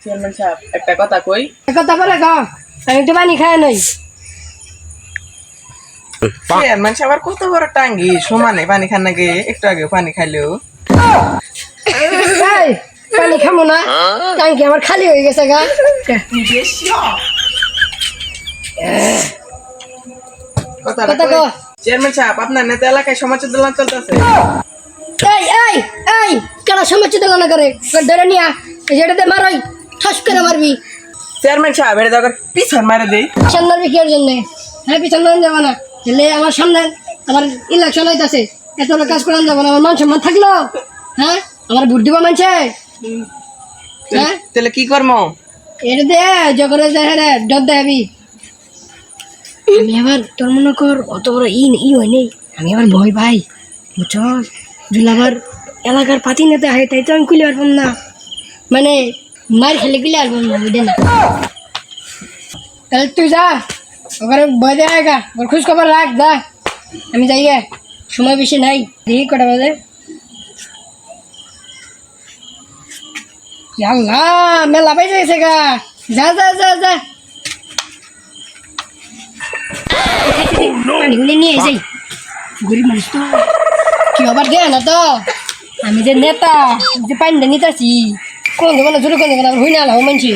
Chairman সাহেব একটা কথা কই। কথা বলে ক আমি একটু পানি খায় নই। চেয়ারম্যান সাহেব আর কত বড় টাঙ্গি, সমানে পানি খান নাকি? একটু আগে পানি খাইলেও এই, পানি খামো না, টাঙ্কি আমার খালি হয়ে গেছে গা। কথাটা কথা ক। কই। চেয়ারম্যান সাহেব আপনার নেতা এলাকায় সমাজের দোলন চলতেছে। এই এই এই কেন সমস্যা দিল না করে ধরে নিয়া যেটাতে মারই ঠাস করে মারবি। চেয়ারম্যান সাহেব এটা দরকার পিছন মারে দেই। পিছন মারবি কি ওর জন্যে? হ্যাঁ পিছন মারন যাবো না, তাহলে আমার সামনে আমার ইলেকশন হইতাছে, এত বড় কাজ করান যাবো না, আমার মান সম্মান থাকলো? হ্যাঁ আমার ভোট দিব মানছে? হ্যাঁ তাহলে কি করবো? এটা দে জগরে যায় রে ডর দেবি। আমি আবার তোর মনে কর অত বড় ই হয় নেই, আমি আবার ভয় পাই বুঝছ। যদি আবার এলাকার পাতি নেতা হয় তাই তো আমি খুলে পারবাম না, মানে মার খেলে খুলে পারবাম না বুঝে না। তাহলে তুই যা ওখানে ভয় দেয় গা, ওর খোঁজ খবর রাখ যা, আমি যাই গে, সময় বেশি নাই। দেখি কটা বাজে। আল্লাহ মেলা পাই যাইছে গা, যা যা যা যা পানিগুলি নিয়ে যাই। গরিব মানুষ তো কি আবার দেয় না তো, আমি যে নেতা যে পানি নিতেছি কোন দোকানে জোরে কোন দোকানে হই না হো মানছি।